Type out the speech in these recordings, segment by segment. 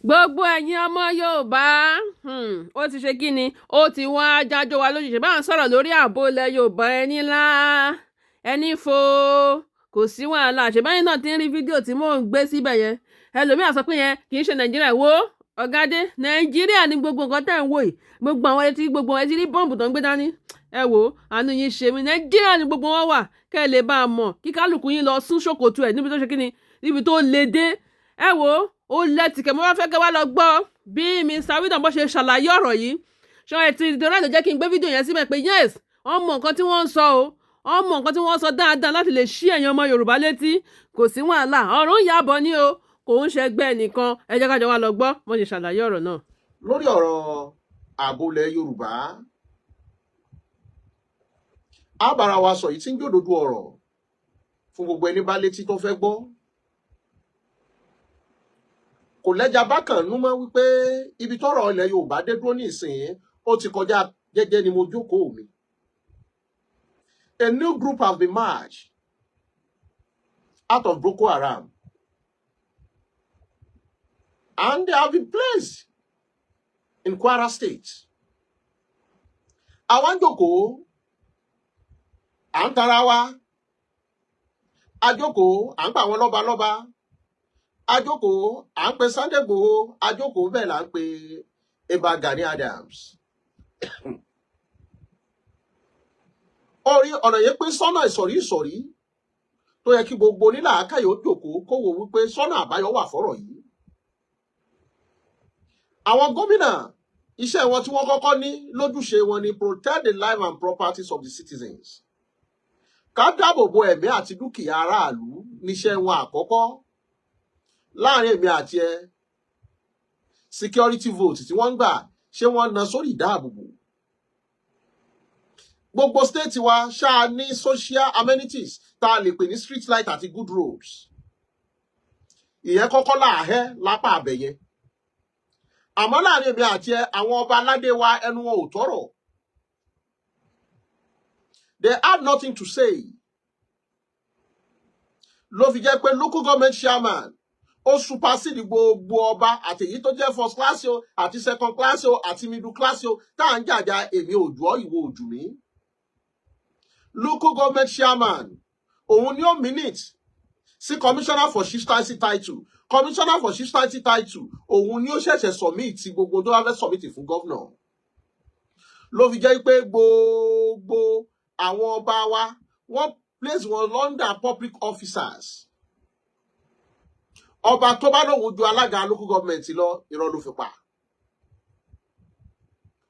gbogbo ẹ̀yin ọmọ Yorùbá ó ti ṣe kí ni ó ti wá jájọ wa lójijì bá ń sọ̀rọ̀ lórí ààbò ilẹ̀ Yorùbá ẹni ńlá ẹni fo kò sí wàhálà àṣebáyé náà ti ń rí fídíò tí mò ń gbé síbẹ̀ yẹn ẹlòmíà sọ pé yẹn kì í ṣe Nàìjíríà wo ọ̀gádé Nàìjíríà ní gbogbo nǹkan tẹ̀ ń wò yìí gbogbo àwọn ẹtí gbogbo ẹtí rí bọ́ǹbù tó ń gbé dání ẹ wò àánú yín ṣe mí Nàìjíríà ní gbogbo wọn wà kẹ́ ẹ lè bá a mọ̀ kí kálukú yín lọ sún ṣòkòtò ẹ̀ níbi tó ṣe kí ni níbi tó le dé ẹ wò ó lẹ́tìkẹ́ mo bá fẹ́ kẹ́ wá lọ gbọ́ bí Mr. Wisdom bó ṣe ṣàlàyé ọ̀rọ̀ yìí ṣọ ẹ̀ ti ìdíwọ́n láti jẹ́ kí n gbé fídíò yẹn síbẹ̀ pé yes wọ́n mọ nǹkan tí wọ́n ń sọ o wọ́n mọ nǹkan tí wọ́n sọ dáadáa láti lè ṣí ẹ̀yin ọmọ Yorùbá létí kò sí wàhálà ọ̀rọ̀ ń yàbọ̀ ní o kò ń ṣẹgbẹ́ nìkan ẹ jẹ́ ká jọ wá lọ gbọ́ mo ṣe ṣàlàyé ọ̀rọ̀ náà. lórí ọ̀rọ̀ ààbò ilẹ̀ Yorùbá á bára wa sọ yìí tí ń jòdòdó ọ̀rọ̀ fún gbogbo ẹni bá létí tó fẹ́ gbọ́ kò lẹ́jà bákan nú mọ́ wípé ibi tọ́rọ̀ ilẹ̀ Yorùbá dé dúró ní ìsìn ó ti kọjá jẹ́jẹ́ ni mo jókòó mi. A new group have been merged out of Boko Haram and they have been placed in Kwara State. Àwọn jókòó à ń tara wa àjókòó à ń pa àwọn lọ́balọ́ba àjókòó à ń pe Sunday Igboho àjókòó bẹ́ẹ̀ là ń pe Eba Gani Adams. orí ọ̀nà yẹn pín sọ́nà ìsọ̀rí tó yẹ kí gbogbo onílàákàyè ó jókòó kó wò wípé sọ́nà àbáyọ wà fọ́rọ̀ yìí. àwọn gómìnà iṣẹ́ wọn tí wọ́n kọ́kọ́ ní lójúṣe wọn ni protect the life and properties of the citizens. ká dáàbò bo ẹ̀mí àti dúkìá aráàlú níṣẹ́ wọn àkọ́kọ́. láàrin èmi àti ẹ security vote tí wọ́n ń gbà ṣé wọ́n na sórí ìdáàbòbò. gbogbo state wa ṣáà ní social amenities tá a lè pè ní street light àti good roads. ìyẹn kọ́kọ́ láàhẹ́ lápá àbẹ̀yẹ. àmọ́ láàrin èmi àti ẹ àwọn ọba aládé wa ẹnu wọn ò tọ́rọ̀. they have nothing to say. ló fi jẹ́ pé local government chairman ó supersede gbogbo ọba àti èyí tó jẹ́ first class o àti second class o àti middle class o tá à ń jàjà èmi òjò ìwọ òjò mi. local government chairman òun ni ó minute sí commissioner for chieftaincy title commissioner for chieftaincy title òun ni ó ṣẹ̀ṣẹ̀ submit gbogbo tó wá fẹ́ submit fún governor. ló fi jẹ́ pé gbogbo àwọn ọba wa wọ́n place wọn under public officers. ọba tó bá lóun ju alága local government lọ irọ́ ló fi pa.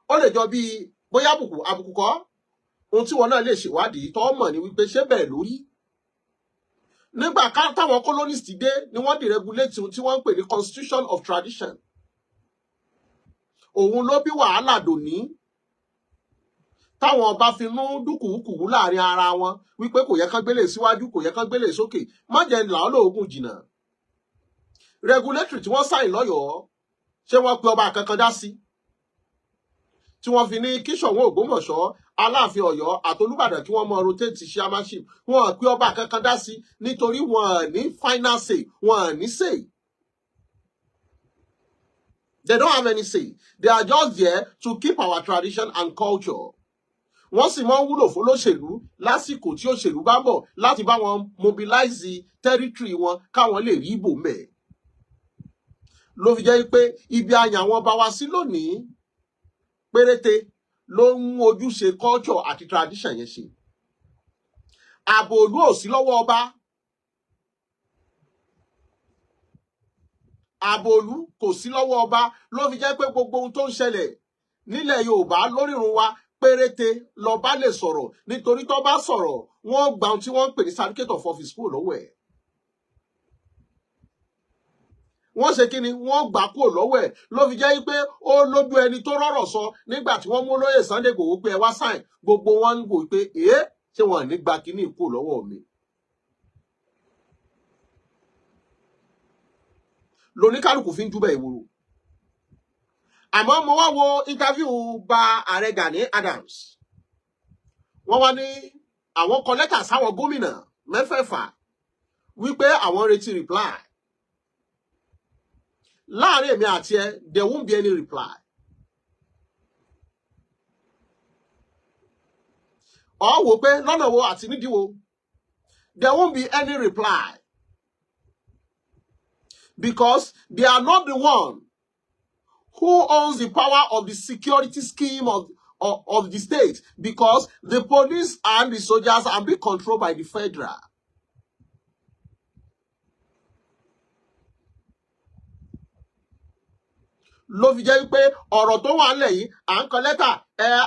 ó lè jọ bí bóyá àbùkù kọ́ ohun tí wọn náà lè ṣèwádìí tó mọ̀ ní wípé ṣé bẹ́ẹ̀ lórí. nígbà táwọn colonist dé ni wọ́n deregulate ohun tí wọ́n ń pè ní constitution of tradition. òun ló bí wàhálà dòní táwọn ọba fi mú dúkùúkùú láàrin ara wọn wípé kò yẹ kán gbélé síwájú kò yẹ kán gbélé sókè má jẹ́ làá lóògùn jìnnà. regulatory tí wọ́n sáìn lọ́yọ̀ọ́ ṣé wọ́n pe ọba kankan dá sí tí wọ́n fi ní kí Ṣọ̀ún Ògbómọ̀ṣọ́ Aláàfin Ọ̀yọ́ àtolúbàdàn kí wọ́n mọ rotate chairmanship wọ́n pe ọba kankan dá sí nítorí wọ́n ní final say wọ́n ní say. They don't have any say. They are just there to keep our tradition and culture. Wọ́n sì máa ń wúlò fún olóṣèlú lásìkò tí òṣèlú bá bọ̀ láti bá wọn mobilize territory wọn káwọn lè rí ìbò mẹ́ẹ̀. ló fi jẹ́ pé ibi àyàn àwọn ọba wa sí lónìí péréte ló ń mú ojúṣe culture àti tradition yẹn ṣe. ààbò ìlú ò sí lọ́wọ́ ọba. ààbò ìlú kò sí lọ́wọ́ ọba ló fi jẹ́ pé gbogbo ohun tó ń ṣẹlẹ̀ nílẹ̀ Yorùbá lórírun wa péréte lọ́ba lè sọ̀rọ̀ nítorí tó bá sọ̀rọ̀ wọ́n gba ohun tí wọ́n ń pè ní certificate of office kúrò lọ́wọ́ ẹ̀. wọ́n ṣe kí ni wọ́n gbà kúrò lọ́wọ́ ẹ̀ ló fi jẹ́ pé ó lójú ẹni tó rọ́rọ̀ sọ nígbà tí wọ́n mú lóyè Sunday Igboho pé ẹ wá sáìn gbogbo wọn ń wò pé ṣé wọn ní gba kíní kúrò lọ́wọ́ mi. lóníkálùkù fi ń júbẹ̀ ìwòrò. àmọ́ mo wá wo interview ba ààrẹ Gani Adams. wọ́n wá ní àwọn kọ lẹ́tà sáwọn gómìnà mẹ́fẹ̀ẹ̀fà wípé àwọn retí reply. láàrin èmi àti ẹ, there won't be any reply. Or wò pé lọ́nà wo àti nídìí wo, there won't be any reply. Because they are not the one who owns the power of the security scheme of the state, because the police and the soldiers are being controlled by the federal. Ló fi jẹ́ pé ọ̀rọ̀ tó wà nílẹ̀ yìí à ń kọ lẹ́tà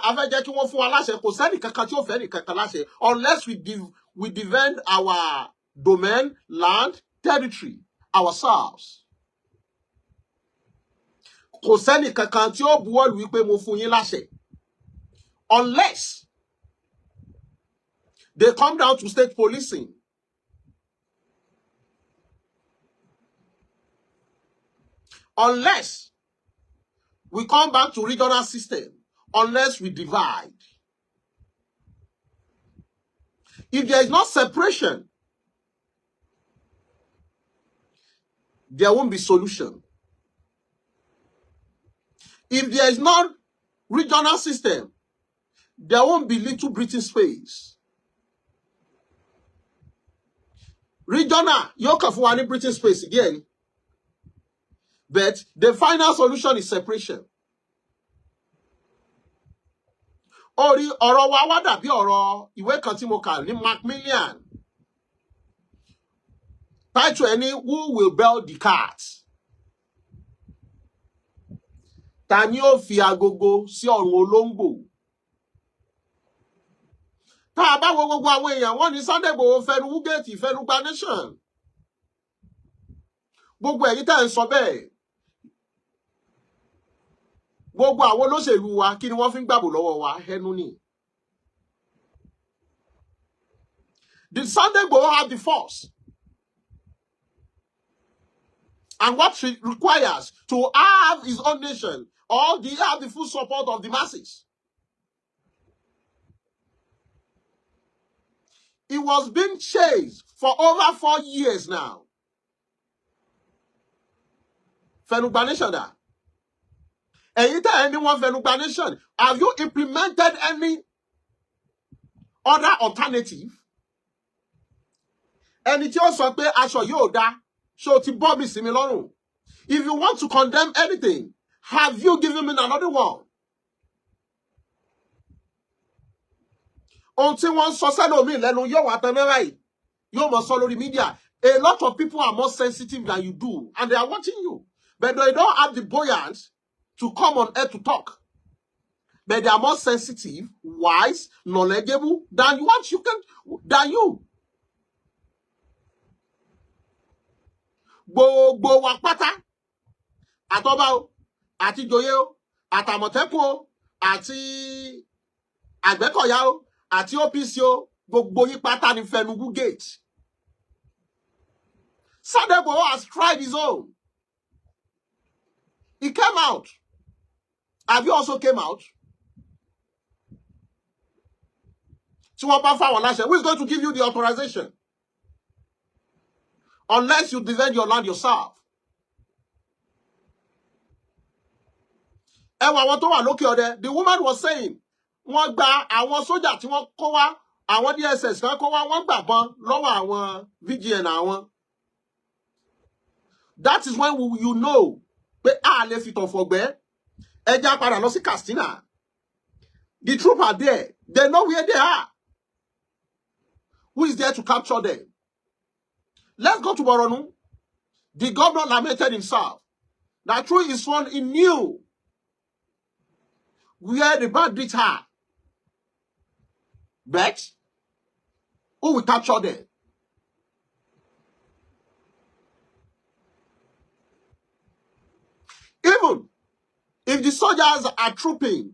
a fẹ́ jẹ́ kí wọ́n fún wa láṣẹ, kò sẹ́ni kankan tí ó fẹ́ ní kankan láṣẹ unless we defend our domain, land, territory ourselves. Kò sẹ́ni kankan tí ó buwọ́lù wípé mo fún yín láṣẹ unless they come down to state policing. Unless we come back to regional system, unless we divide. If there is no separation, there won't be solution. If there is no regional system, there won't be little breathing space. Regional, yóò kàn fún wa ní breathing space again. But the final solution is separation. Orí ọ̀rọ̀ wa wá dàbí ọ̀rọ̀ ìwé kan tí mo kà ní Macmillan. Title ẹni Who will bell the cat? Ta ni ó fi agogo sí ọrùn olóńgbò? Tá a bá wo gbogbo àwọn èèyàn wọ́n ní Sunday Igboho fẹnu wúgẹ́ẹ̀tì fẹnu gba nation. Gbogbo ẹ̀yin tẹ́ ń sọ bẹ́ẹ̀. Gbogbo àwọn olóṣèlú wa kí ni wọ́n fi ń gbàbò lọ́wọ́ wa ẹnu ni. Did Sunday Igboho have the force and what he requires to have his own nation, or do he have the full support of the masses? He was being chased for over 4 years now. Fẹnugba nation da. Ẹ̀yin tẹ́ ẹni wọ́n fẹnugba nation, have you implemented any other alternative? Ẹni tí ó sọ pé aṣọ yóò dá, ṣó ti bọ́ mi sí mi lọ́rùn. If you want to condemn anything, have you given me another one? Ohun tí wọ́n sọ sẹ́lòmíì lẹ́nu yóò wá tán náírà yìí, yóò mọ̀ sọ lórí media. A lot of people are more sensitive than you do, and they are watching you. But they don't have the buoyance to come on air to talk. But they are more sensitive, wise, knowledgeable than you. Gbogbo wa pátá, àtọba o, àti ìjòyè o, àtàmọ̀tẹ́kùn o, àti Àgbẹ̀kọ̀yà o, àti OPC o, gbogbo yín pátá ní fẹnugú gate. Sunday Igboho has tried his own. He came out. Have you also came out? Tí wọ́n bá fáwọn láṣẹ, who is going to give you the authorization? Unless you defend your land yourself. Ẹ wo àwọn tó wà lókè ọdẹ. The woman was saying, wọ́n gba àwọn sójà tí wọ́n kó wá, àwọn DSS kan kó wá, wọ́n gbàbọn lọ́wọ́ àwọn VGN àwọn. That is when you know pé a lè fi tọ̀fọ̀ gbẹ́. Ẹja padà lọ sí Katsina. The troops are there. They know where they are. Who is there to capture them? Let's go to Borno. The governor lamented himself that through his phone he knew where the bandits are. But who will capture them? Even if the soldiers are trooping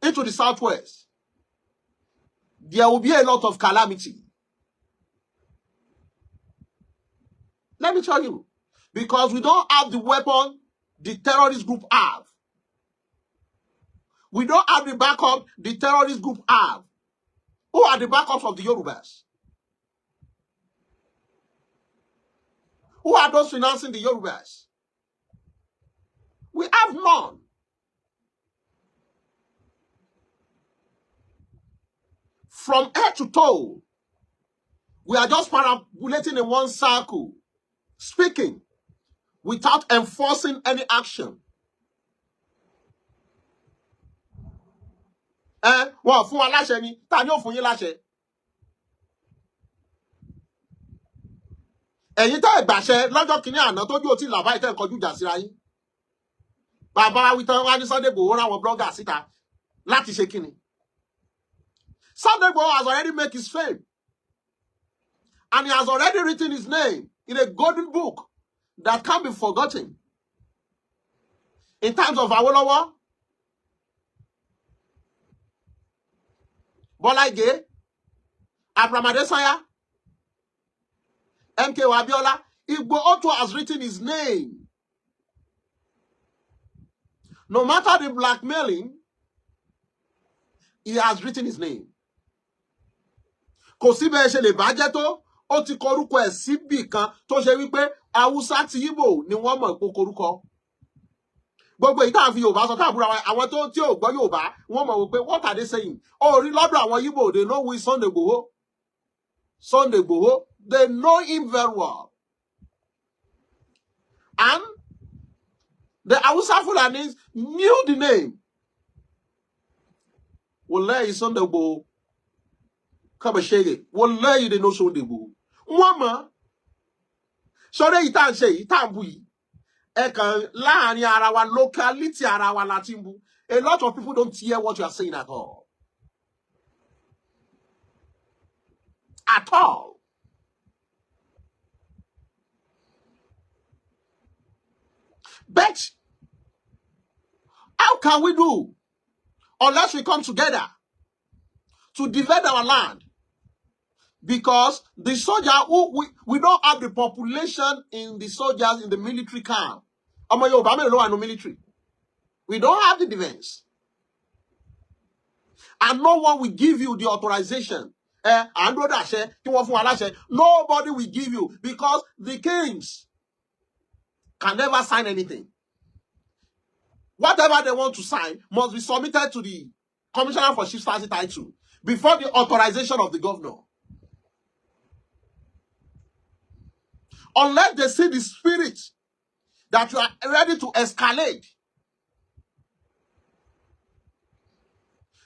into the southwest, there will be a lot of calamity. Let me tell you, because we don't have the weapon the terrorist group have. We don't have the backup the terrorist group have. Who are the backups of the Yorubas? Who are those financing the Yorubas? have none. From head to toe, we are just perambulating in one circle, speaking without enforcing any action. Wọ́n fún wa láṣẹ ni, ta ni ó fún yín láṣẹ? Ẹ̀yin tẹ́ ẹ gbàṣẹ lọ́jọ́ kìíní àná tójú ò tí làbá ìtẹ́ ìkọjú ìjà síra yín. Bàbá wa wí tán wá ní Sunday Igboho ráwọn blogger síta láti ṣe kíni. Sunday Igboho has already made his fame. And he has already written his name in a golden book that can't be forgotten. In times of Awolowo, Bola Ige, Abraham Adesanya, MK Abiola, Igboho has written his name. No matter the blackmailing, he has written his name. Kò sí bẹ́ẹ̀ ṣe lè bàjẹ́ tó, ó ti korúkọ ẹ̀ síbì kan tó ṣe wípé Hausa ti Igbo ni wọ́n mọ̀ pé korúkọ. Gbogbo èyí tá à ń fi Yorùbá sọ táàbúrò àwọn tó tí ò gbọ́ Yorùbá wọ́n mọ̀ wípé what are they saying? Orí lọ́dọ̀ àwọn Igbo, they know who is Sunday Igboho. Sunday Igboho, they know him very well. And the Hausa Fulanis knew the name. Wallahi Sunday Igboho. Kabashege. Wallahi they know Sunday Igboho. Wọ́n sọ́rẹ́ yìí tá à ń ṣe yìí tá à ń bú yìí. Ẹ̀kan láàrin ara wa, locality ara wa láti ń bú. A lot of people don't hear what you are saying at all. At all. But how can we do unless we come together to defend our land? Because the soldier we don't have the population in the soldiers in the military camp. No military. We don't have the defense. And no one will give you the authorization. Nobody will give you because the kings can never sign anything. Whatever they want to sign must be submitted to the Commissioner for Chiefs Title before the authorization of the governor. Unless they see the spirit that you are ready to escalate.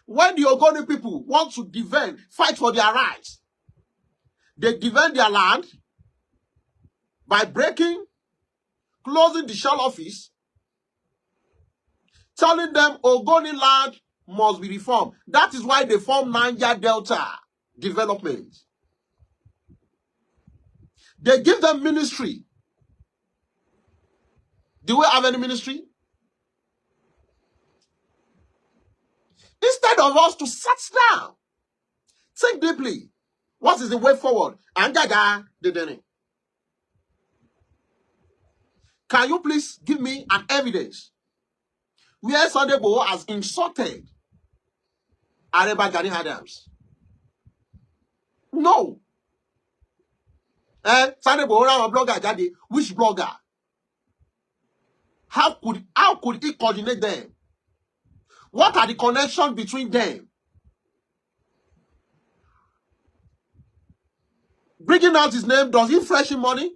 When the Ogoni people want to defend, fight for their rights, they defend their land by breaking, closing the shell office, telling them Ogoni land must be reformed. That is why they form Niger Delta Development. They give them ministry. Do we have any ministry? Instead of us to sit down, think deeply. What is the way forward? Can you please give me an evidence where Sunday Igboho has insulted Areba Gani Adams? No. Sunday Igboho, a blogger, Jadi. Which blogger? How could he coordinate them? What are the connections between them? Bringing out his name, does he fresh him money?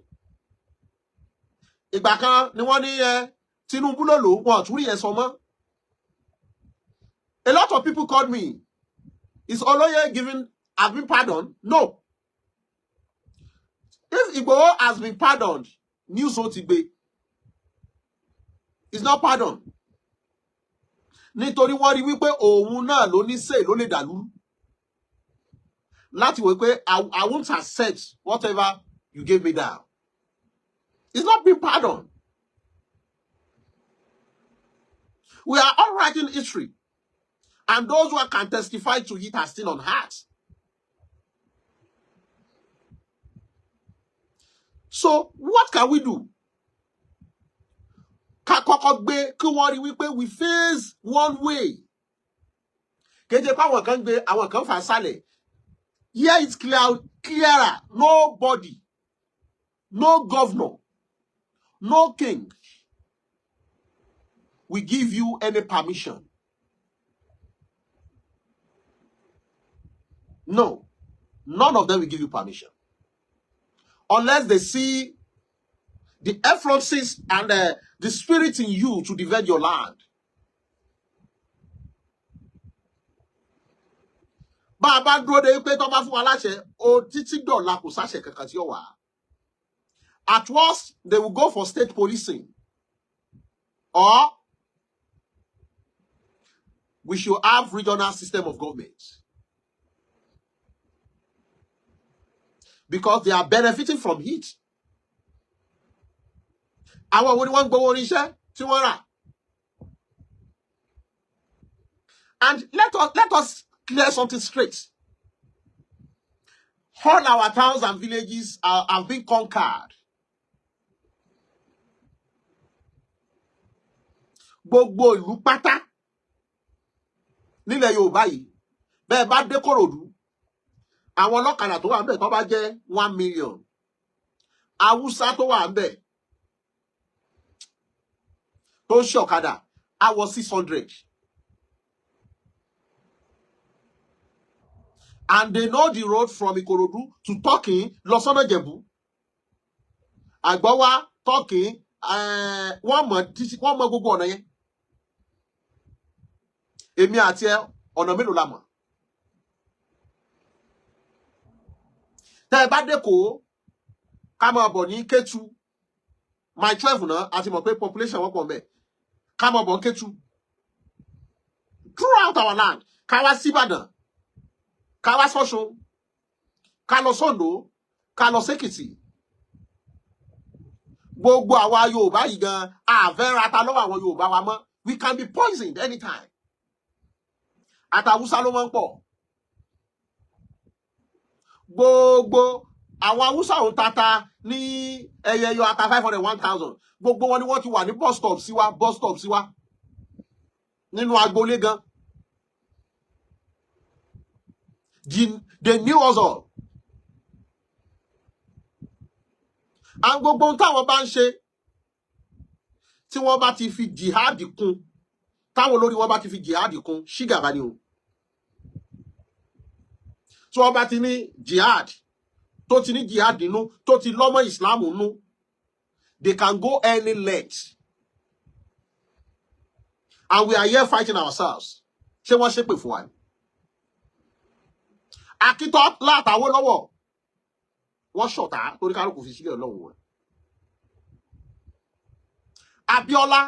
Ìgbà ni wọ́n ní Tinubu ló lò wọ́n tún rí yẹn sọ mọ́. A lot of people called me. Is Oloye have been pardoned? No. If Igboho has been pardoned, news won't be. It's not pardoned. Nítorí wọ́n rí wípé òun náà ló ní say ló lè dàlú. Láti wí pé I won't accept whatever you gave me down. It's not been pardoned. We are all writing history. And those who can testify to it are still on heart. So, what can we do? We face one way. Here it's clearer. Nobody, no governor, no king will give you any permission. No, none of them will give you permission. Unless they see the effluences and the spirit in you to defend your land. Bàbá dúró de pé tó bá fún wa láṣẹ, o títí dọ̀la kò sáṣẹ kankan tí ó wà. At worst, they will go for state policing. Or we should have regional system of government. Because they are benefiting from it. Àwọn wo ni wọ́n ń gbowó oníṣẹ́ tí wọ́n rà. And let us clear something straight. All our towns and villages have been conquered. Gbogbo ìlú pátá nílẹ̀ Yorùbá yìí, bẹ́ẹ̀ bá dé Kòròdú, àwọn ọlọ́kadà tó wà ńbẹ̀ tó bá jẹ́ 1 million. Haúsá tó wà ńbẹ̀ tó ń ṣe ọ̀kadà, á wọ 600. And they know the road from Ikorodu to Tokin, lọ sọ́nà Ìjẹ̀bú. Àgbọ́wá, Tokin, wọ́n mọ gbogbo ọ̀nà yẹn. Èmi àti ẹ, ọ̀nà mélòó la mọ̀? Tẹ́ ẹ bá dé Kó, ká máa bọ̀ ní Kétu. My 12 náà, àti mọ̀ pé population wọ́n pọ̀ ńbẹ̀. Ká máa bọ̀ ní Kétu. Throughout our land, ká wá sí Ìbàdàn, ká wá s'Ọ̀ṣun, ká lọ s'Oǹdó, ká lọ s'Èkìtì. Gbogbo àwa Yorùbá yìí gan, àfẹ́ ta lọ́wọ́ àwọn Yorùbá wa mọ́. We can be poisoned anytime. Àtàwùsá ló máa ń pọ̀. Gbogbo àwọn Haúsá òun tata ní ẹyẹyọ ata 500, 1000. Gbogbo wọn ni wọ́n ti wà ní bus stop síwá. Nínú agboolé gan. They knew us all. And gbogbo ohun táwọn bá ń ṣe, tí wọ́n bá ti fi jihad kún, táwọn olórí wọn bá ti fi jihad kún, ṣígàbá ni o. Tí wọ́n bá ti ní jihad, tó ti ní jihad nínú, tó ti lọ́mọ Islam nínú, they can go any length. And we are here fighting ourselves. Ṣé wọ́n ṣépè fún wa? Akítọ́ látàwó lọ́wọ́. Wọ́n ṣọ̀tá torí kálukú fi sílẹ̀ Ọlọ́run wọn. Abíọ́lá,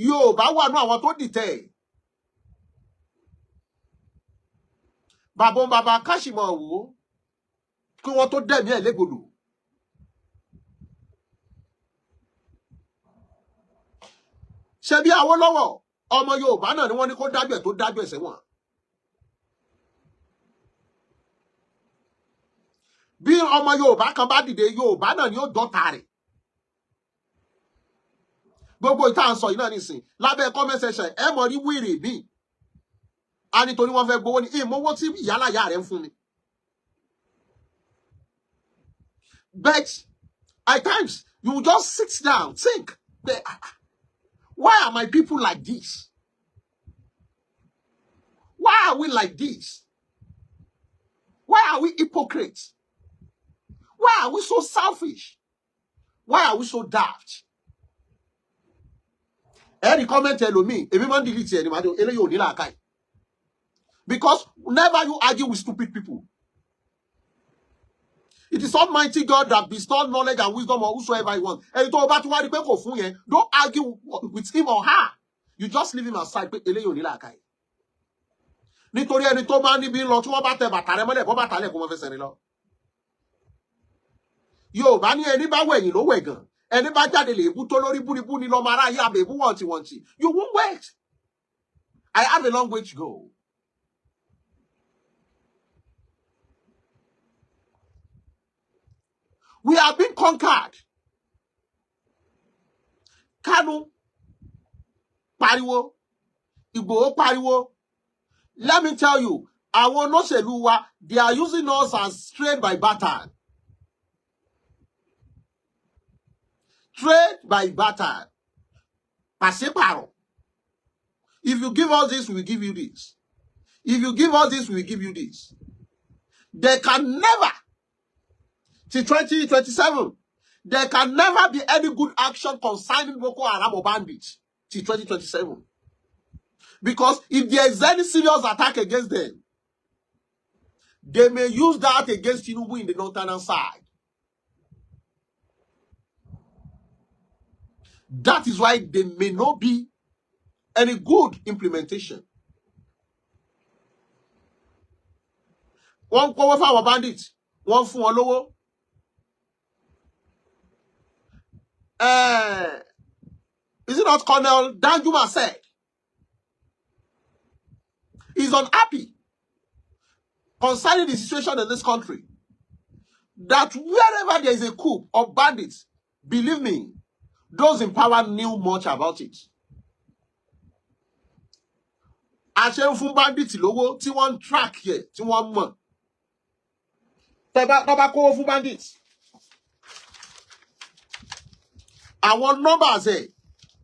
Yorùbá wà ní àwọn tó dìtẹ̀. Bàbá Káṣímọ̀ wò kí wọ́n tó dẹ̀mí ẹ̀ légbodò. Ṣé bí Awólọ́wọ̀ ọmọ Yorùbá náà ni wọ́n ní kó dájú ẹ̀ tó dájú ẹ̀ sẹ́wọ̀n. Bí ọmọ Yorùbá kan bá dìde, Yorùbá náà ni ó dọ́ta rẹ̀. Gbogbo ìta ń sọ yìí náà nìsín lábẹ́ comment section ẹ mọ̀ rí wèrè bí. A nítorí wọ́n fẹ́ gbowó ní ìmọ̀wó tí ìyálàyà rẹ̀ ń fún ni. But at times you just sit down, think, why are my people like this? Why are we like this? Why are we hypocrites? Why are we so selfish? Why are we so daft? Any comment ẹlòmíì, èmi máa ń delete ẹni máa dé eléyìí ò ní làákàyè. Because never you argue with stupid people. It is Almighty God that bestows knowledge and wisdom on whosoever he wants. Ẹni tó bá ti wá rí pé kò fún yẹn, don't argue with him or her. You just leave him aside pé eléyìí ò ní làákàyè. Nítorí ẹni tó máa níbi lọ tí wọ́n bá tẹ bàtà rẹ mọ́lẹ̀ bọ́ bàtà lẹ̀ kó wọ́n fẹsẹ̀ rìn lọ. Yorùbá ní ẹni bá wẹ̀yìn ló wẹ̀ gan. Ẹni bá jáde lè bú tó lórí búribú ni lọ máa ráyè àbẹ̀bú wọ̀ntìwọ̀ntì. You won't wait. I have a long way to go. We have been conquered. Kanu pariwo, Igboho pariwo. Let me tell you, àwọn olóṣèlú wa, they are using us as trade by barter. Trade by barter. Pàṣípàrọ̀. If you give us this, we will give you this. If you give us this, we will give you this. There can never, till 2027, there can never be any good action concerning Boko Haram or bandits till 2027. Because if there is any serious attack against them, they may use that against Tinubu in the northern side. That is why there may not be any good implementation. One cover for our bandits, one for lower. Is it not Colonel Danjuma said? He's unhappy concerning the situation in this country. That wherever there is a coup of bandits, believe me, those in power knew much about it. Àṣẹ fún bandits lówó tí wọ́n track here, tí wọ́n mọ̀. Tọ́ba kówó fún bandits. Àwọn numbers ẹ̀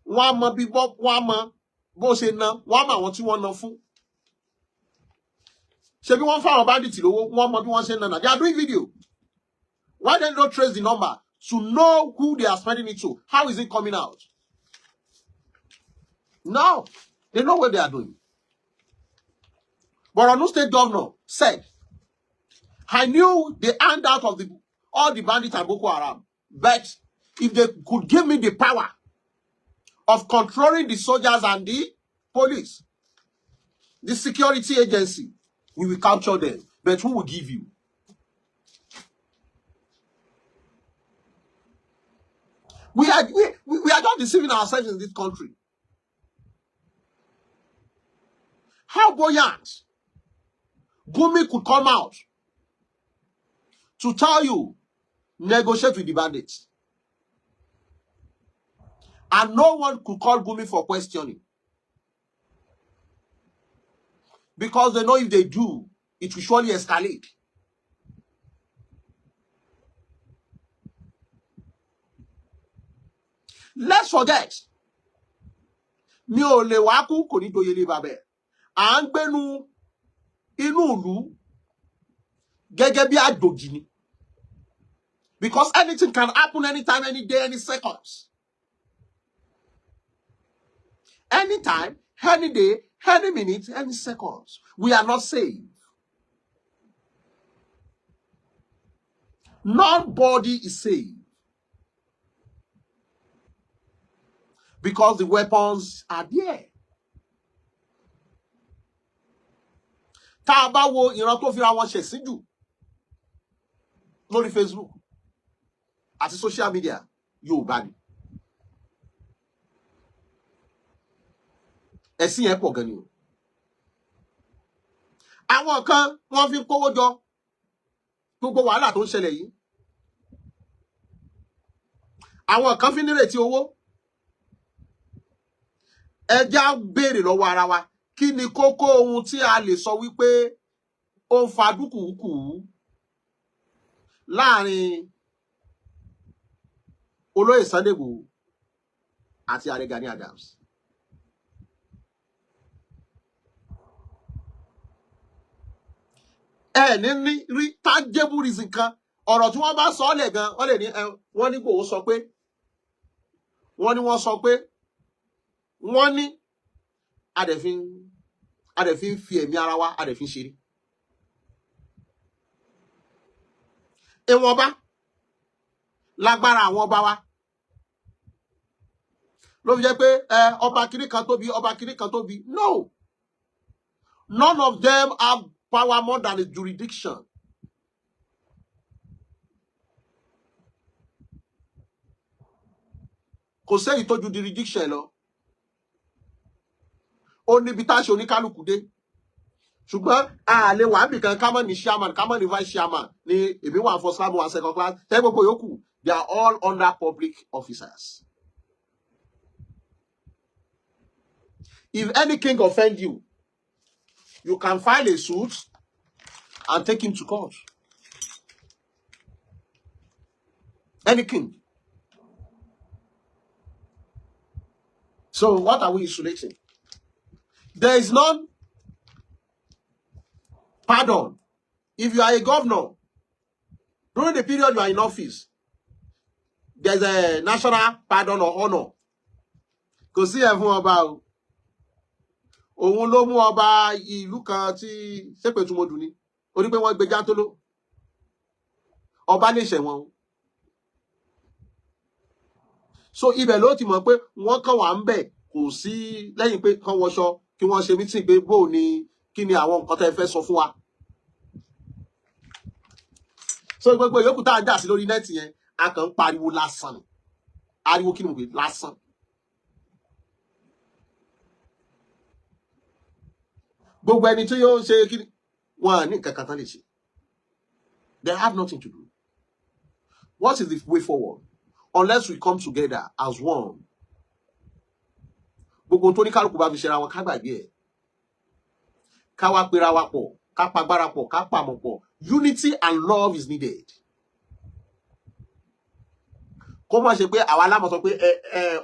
wọ́n mọ bí wọ́n mọ bó ṣe ná, wọ́n mọ àwọn tí wọ́n ná fún. Ṣé bí wọ́n fáwọn bandits lówó, wọ́n mọ bí wọ́n ṣe ná. They are doing video. Why don't they trace the number to know who they are spending it to? How is it coming out? No, they know what they are doing. But Borno State Governor said, I knew the handout of all the bandits and Boko Haram, but if they could give me the power of controlling the soldiers and the police, the security agency, we will capture them. But who will give you? We are just deceiving ourselves in this country. How buoyant Gumi could come out to tell you, negotiate with the bandits. And no one could call Gumi for questioning. Because they know if they do, it will surely escalate. Let's forget. Mi ò lè wá kú kò ní doye ní babẹ̀. À ń gbénu inú ìlú gẹ́gẹ́ bí àjòjì ni. Because anything can happen anytime, any day, any seconds. Anytime, any day, any minute, any seconds. We are not safe. Nobody is safe. Because the weapons are there. Tá a bá wo ìran tó fira wọn ṣẹ̀sín jù lórí Facebook àti social media Yorùbá ni. Ẹ̀sìn yẹn pọ̀ gan ni o. Àwọn kan wọ́n fi kówó jọ gbogbo wàhálà tó ń ṣẹlẹ̀ yìí. Àwọn kan fi nírètí owó. Ẹ já béèrè lọ́wọ́ ara wa. Kí ni kókó ohun tí a lè sọ wípé ó ń fa dúkùúkù láàrin olóyè Sunday Igboho àti Ààrẹ Gani Adams? Ní rí tangible reason kan ọ̀rọ̀ tí wọ́n bá sọ lẹ̀ gan wọ́n lè ní wọ́n ní Igboho sọ pé wọ́n sọ pé wọ́n ní adẹ̀fín fi ẹ̀mí ara wa adẹ̀fín ṣeré. Ìwọ̀nba lágbára àwọn ọba wa ló fi jẹ́ pé ọba kìíní kan tóbi ọba kìíní kan tóbi. No, none of them have power more than a jurisdiction. Kò sẹ́yìn tó ju jurisdiction lọ. Ó níbi tá a ṣe oníkálukú dé. Ṣùgbọ́n a lè wà níbi kan ká mọ̀ ní chairman ká mọ̀ ní vice chairman ní èmi wà first class wà second class tẹ́ gbogbo yòókù they are all under public officers. If any king offend you, you can file a suit and take him to court. Any king. So what are we insulating? There is none pardon. If you are a governor, during the period you are in office, there's a national pardon or honor. Kò sí ẹ̀fún ọba o. Òun ló mú ọba ìlú kan tí Ṣépètúmọdù ni. Ó ní pé wọ́n gbé Jántóló. Ọba lè ṣẹ̀wọ̀n. So ibẹ̀ ló ti mọ̀ pé wọ́n kàn wá ń bẹ̀ kò sí lẹ́yìn pé kán wọṣọ kí wọ́n ṣe mítìn pé bó ni kí ni àwọn nǹkan tẹ́ fẹ́ sọ fún wa. So gbogbo ìyókù tá à ń jà sí lórí nẹ́ẹ̀tì yẹn a kàn ń pariwo lásán ni. Ariwo kí ni mo pè lásán. Gbogbo ẹni tí yóò ṣe kí ni wọn ní nǹkan kan tán lè ṣe. They have nothing to do. What is the way forward? Unless we come together as one. Gbogbo tó ní kálukú bá fi ṣera wọn ká gbàgbé ẹ̀. Ká wá pera wa pọ̀, ká pagbára pọ̀, ká pamọ́ pọ̀. Unity and love is needed. Kó má ṣe pé àwa lámọ̀ sọ pé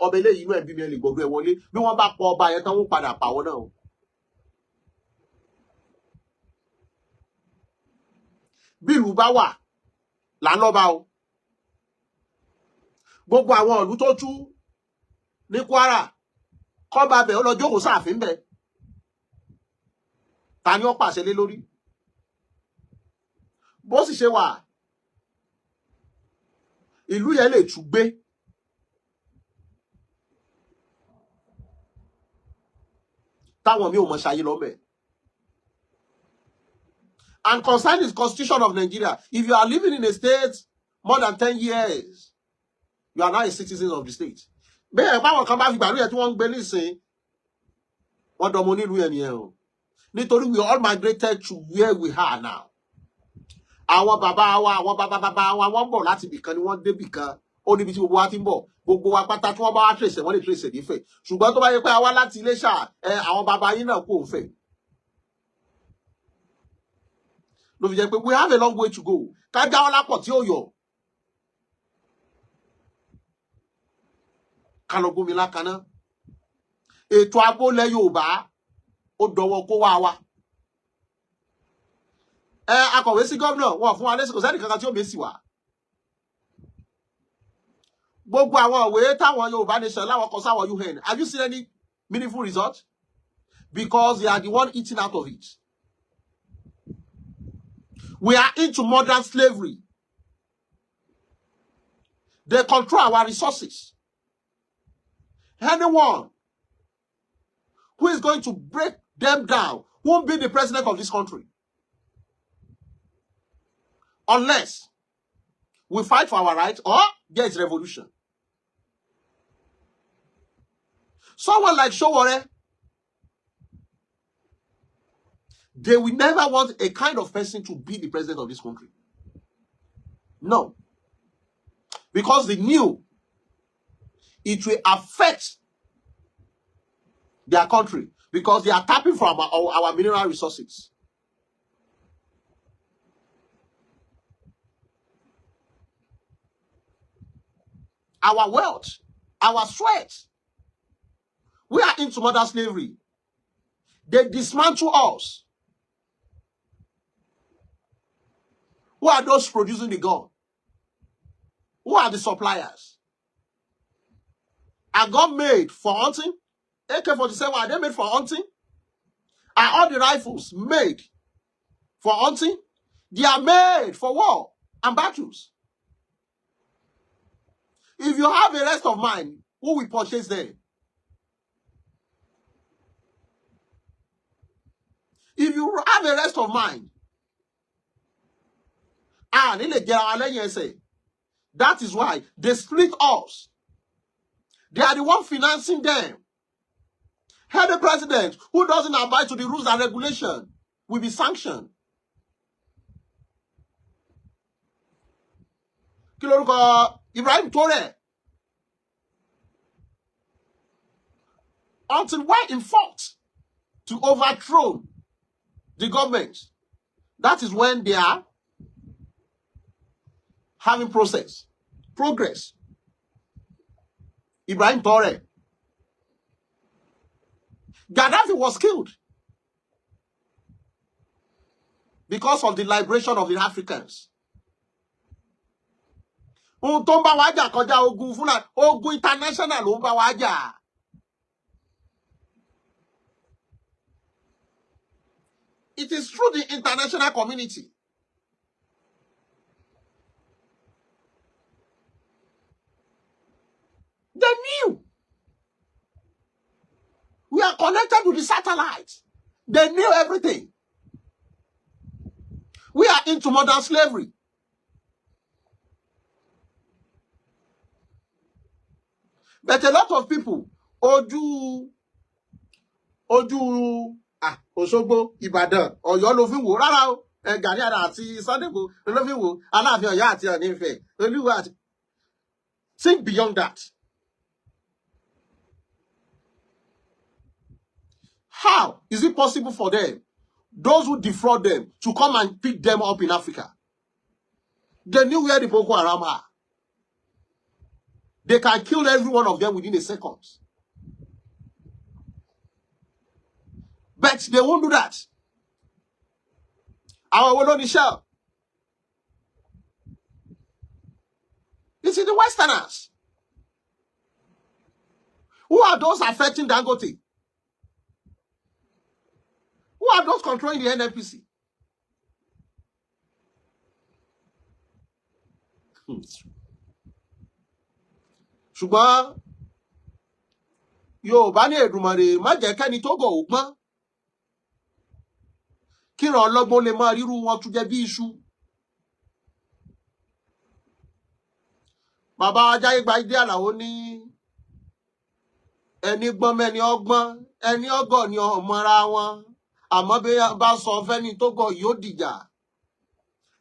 ọba eléyìí inú ẹbí mi lè gbọdọ̀ ẹ wọlé bí wọ́n bá pọ̀ ọba yẹn tán wọ́n padà pàwọ́ náà. Bí ìlú bá wà là ń lọ́ba o. Gbogbo àwọn ìlú tó tú ní Kwara kọ́ba bẹ̀ ó lọ jókòó sáàfin bẹ̀. Ta ni ó pàṣẹ lé lórí? Bó sì ṣe wà ìlú yẹn lè tú gbé. Táwọn mi ò mọ̀ ṣayé lọ́bẹ̀. And concerning the constitution of Nigeria, if you are living in a state more than 10 years, you are now a citizen of the state. Bẹ́ẹ̀ báwọn kan bá fi gbàlú yẹn tí wọ́n ń gbé nísìn, wọ́n dọmọ nílùú yẹn nìyẹn o. Nítorí we all migrated to where we are now. Àwọn bàbá wa, àwọn bàbá wa, wọ́n bọ̀ láti ibìkan ni wọ́n dé ibìkan. Ó níbi tí gbogbo wa ti ń bọ̀. Gbogbo wa pátá tí wọ́n bá wá trace wọ́n lè trace nífẹ̀ẹ́. Ṣùgbọ́n tó bá yẹ pé a wá láti Iléṣà, àwọn bàbá yín náà kò ń fẹ́. Ló fi jẹ́ pé we have a long way to go. Ká jáwọ́ lápọ̀ tí ó yọ. Ká lọ gómi lákaná. Ètò agbólẹ̀ Yorùbá ó dọwọ́ kó wá wa. Akọ̀wé sí gómìnà wọn fún wa lẹ́sìn kò sẹ́ni kankan tí ó mèsì wá. Gbogbo àwọn òwe táwọn Yorùbá nation láwọn kọ sáwọn UN. Have you seen any meaningful result? Because they are the one eating out of it. We are into modern slavery. They control our resources. Anyone who is going to break them down won't be the president of this country. Unless we fight for our rights or there is revolution. Someone like Sowore, they will never want a kind of person to be the president of this country. No. Because they knew it will affect their country because they are tapping from our mineral resources. Our wealth, our sweat. We are into modern slavery. They dismantle us. Who are those producing the gun? Who are the suppliers? Are gun made for hunting? AK-47, are they made for hunting? Are all the rifles made for hunting? They are made for war and battles. If you have a rest of mind, who will purchase them? If you have a rest of mind, that is why they split us. They are the one financing them. Head the president who doesn't abide to the rules and regulations will be sanctioned. Kí lorúkọ Ibrahim Tore. Until we're in fault to overthrow the government, that is when they are having progress. Ibrahim Tore. Gaddafi was killed because of the liberation of the Africans. Ohun tó ń bá wa jà kọjá ogun fúnra, ogun international ló ń bá wa jà. It is through the international community. They knew. We are connected to the satellites. They knew everything. We are into modern slavery. But a lot of people, Òṣogbo, Ìbàdàn, Ọ̀yọ́ ló fi wò rárá o. Gani àti Sunday Igboho ló fi wò, Aláàfin Ọ̀yọ́ àti Ọọ̀ni Ifẹ̀, Olúwa àti. Think beyond that. How is it possible for them, those who defraud them, to come and pick them up in Africa? They knew where the Boko Haram are. They can kill every one of them within a second. But they won't do that. Our Wolu shell. It's in the Westerners. Who are those affecting Dangote? Who are those controlling the NNPC? Ṣùgbọ́n Yorùbá ní Èdùmàrè má jẹ́ kẹ́ni tó gọ̀ ó gbọ́n. Kíran ọlọ́gbọ́n lè máa ríru wọn tún jẹ bí iṣu. Bàbá Ajáyégbáyé Àlàó ní ẹni gbọ́n mẹ́ni ọgbọ́n, ẹni ọgọ̀ ni ọmọra wọn. Àmọ́ bí bá sọ fẹ́ni tó gọ̀ yóò dìjà.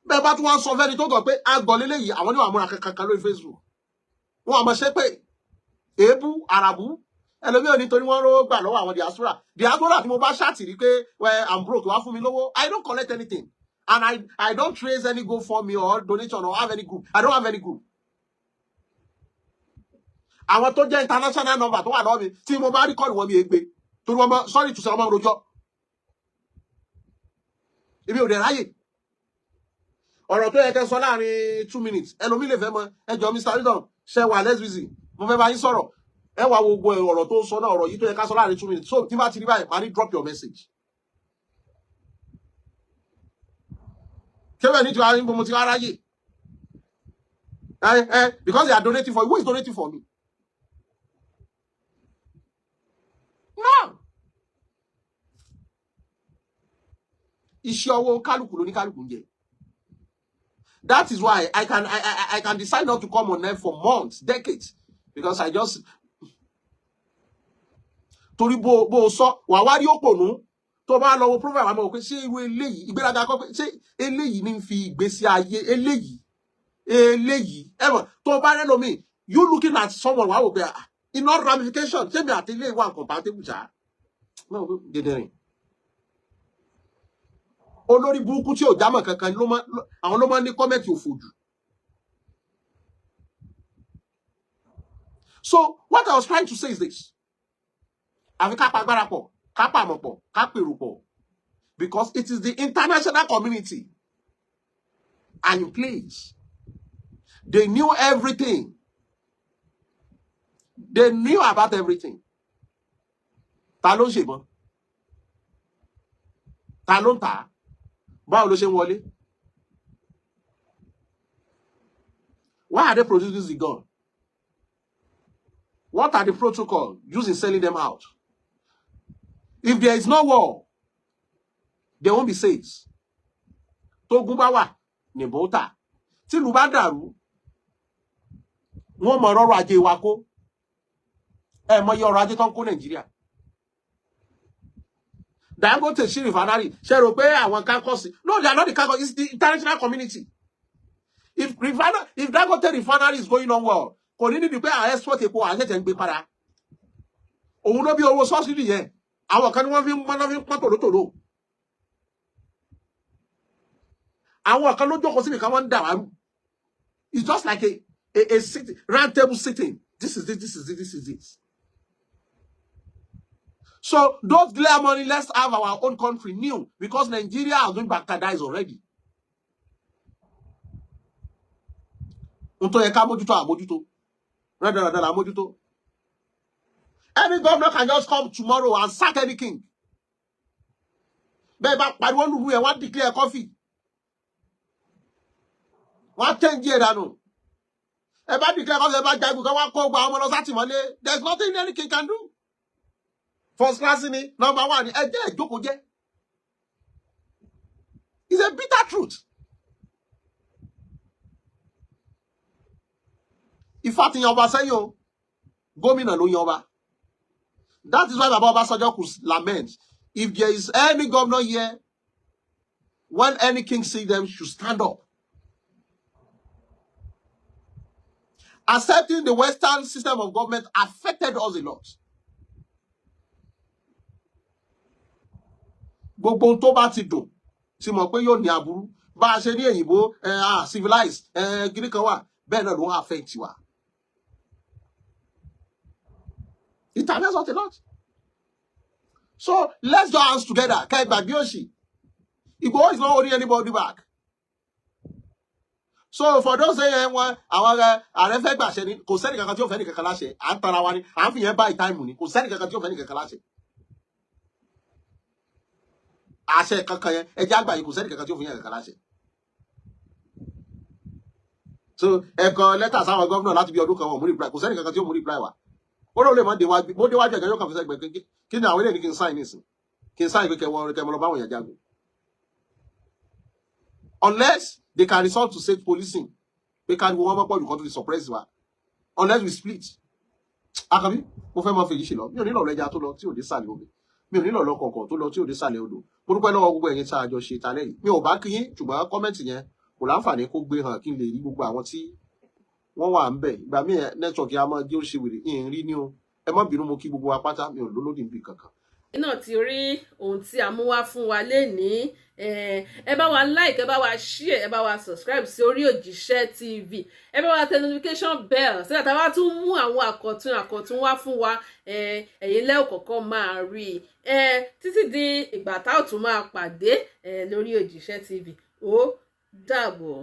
Bẹ́ẹ̀ bá tún wá sọ fẹ́ni tó gọ̀ pé àgọ̀ lélẹ́yìí, àwọn oníwà múra kankan lórí Facebook. Wọ́n àmọ́ ṣe pé èébú àràbù ẹlòmíì ò ní torí wọ́n rówó gbà lọ́wọ́ àwọn diaspora tí mo bá ṣáàtì rí pé well, I'm broke, wá fún mi lówó. I don't collect anything, and I don't trace any GoFundMe or donation or have any group. I don't have any group. Àwọn tó jẹ́ international number tó wà lọ́wọ́ mi tí mo bá rí kọ́ọ̀lù wọn mi ègbé torí wọ́n mọ sorry to say ọmọ rojọ́. Èmi ò dẹ̀ ráyè. Ọ̀rọ̀ tó yẹ kẹ́ sọ láàrin 2 minutes ẹlòmíì lè fẹ́ mọ ẹjọ́ Mr. Ridon ṣe wà let's busy mo fẹ́ bá yín sọ̀rọ̀ ẹ wá gbogbo ọ̀rọ̀ tó sọ náà ọ̀rọ̀ yìí tó yẹ ká sọ láàrin 2 minutes so tí bá ti rí báyìí máa ní drop your message. Kẹ́wẹ́ ní ti wá ní mo ti wá ráyè. Because they are donating for you. Who is donating for me? No. Iṣẹ́ ọwọ́ kálukú ló ní kálukú ń jẹ. That is why I can decide not to come on air for months, decades, because I just torí bó sọ wà wá rí òpònú tó bá lọ wo program àmọ́ pé ṣé irú eléyìí ìgbéraga kọ́ pé ṣé eléyìí ní fi ìgbésí ayé eléyìí ẹ̀wọ̀n tó bá rẹ́ lómi you looking at someone wà wò pé iná ramification ṣé mi àti ilé ìwà compatible ṣá náà dédérin olórí burúkú tí ò jámọ́ kankan àwọn ló máa ní kọ́mẹ̀tì òfò jù. So what I was trying to say is this. Àfi ká pa agbára pọ̀, ká pàmọ̀ pọ̀, ká pèrò pọ̀. Because it is the international community. And please, they knew everything. They knew about everything. Ta ló ń ṣèbọn? Ta ló ń tà? Báwo ló ṣe ń wọlé? Why are they producing the gun? What are the protocols used in selling them out? If there is no war, there won't be sales. Tógun bá wà, nìbọn tà. Tí ìlú bá dàrú, wọ́n mọ ọrọ̀ ajé wa kó. Ẹ mọ iye ọrọ̀ ajé tó ń kó Nàìjíríà. Dangote ṣí refinery. Ṣé rò pé àwọn kánkọ́sì? No, they are not the kánkọ́sì. It's the international community. If Dangote refinery is going on well, kò ní níbi pé àwọn export epo àṣẹ̀ṣẹ̀ ń gbé padà. Òun ló bí owó subsidy yẹn. Àwọn kan ni wọ́n fi ń pọ́n tòlótòló. Àwọn kan ló jókòó síbi kan wọ́n ń dà wá. It's just like a sitting, round table sitting. This is this. So those glare money, let's have our own country new, because Nigeria has been bastardized already. Any governor can just come tomorrow and sack any king. But one who want declare coffee. What 10 years I know. About declare coffee, there's nothing any king can do. First class in it, number one, it's a bitter truth. If I think about say yo, Gomina no yoba. That is why Baba Obasanjo could lament. If there is any governor here, when any king see them, should stand up. Accepting the Western system of government affected us a lot. Gbogbo tó bá ti dùn, tí mọ̀ pé yóò ní aburú, bá a ṣe ní èyìnbó, civilized, gidi kan wà, bẹ́ẹ̀ náà ló affect wa. It affects us a lot. So let's join hands together. Igbo is not holding anybody back. So for those saying our ààrẹ gbà ṣe ni kò sẹ́ni kankan tí ó fẹ́ ní kankan láṣẹ à ń tara wa ni à ń fi yẹn buy time ni kò sẹ́ni kankan tí ó fẹ́ ní kankan láṣẹ. Àṣẹ kankan yẹn ẹ jẹ́ àgbà yìí kò sẹ́ni kankan tí ó fi yẹn kankan láṣẹ. So ẹ̀kọ́ lẹ́tà sáwọn gómìnà láti bí ọdún kan wọ̀ mú reply kò sẹ́ni kankan tí ó mú reply wa. Ó lóun lè mọ́ déwájú ẹ̀gẹ́ yóò kàn fi sẹ́gbẹ̀ẹ́ kí ni àwọn eléyìí kí n sign nísìn kí n sign pé kẹmọ lọ báwọn yẹn jagun. Unless they can resort to state policing, they can go over you to suppress wa. Unless we split. Akabi, mo fẹ́ mọ fèyí ṣe lọ. Mi ò ní lọ lẹ́jà tó lọ tí ò dé sàlẹ̀ omi. Mi ò ní lọ lọ́kọ̀ọ̀kan tó lọ tí ò dé sàlẹ̀ odò. Mo dúpẹ́ lọ́wọ́ gbogbo ẹ̀yin tí a jọ ṣe talẹ́ yìí. Mi ò bá kí yín ṣùgbọ́n kọ́mẹ́ǹtì yẹn kò láǹfààní kó gbé hàn kí n lè rí gbogbo àwọn tí wọ́n wà ń bẹ̀. Ìgbà míì nẹ́tíwọ̀kì a máa jẹ́ ó ṣe wèrè ìhìn rí ní o. Ẹ má bínú mo kí gbogbo wa pátá mi ò lólódì níbi kankan. Náà ti rí ohun tí a mú wá fún wa lénìí ẹ bá wa like ẹ bá wa share ẹ bá wa subscribe sí Orí Òjíṣẹ́ TV ẹ bá wa tẹ notification bell so that a bá tún mú àwọn àkọ̀tun wá fún wa ẹ̀yin lẹ́ kọ́kọ́ máa rí títí di ìgbà tá ò tún máa pàdé lórí Òjíṣẹ́ TV ó dàbọ̀.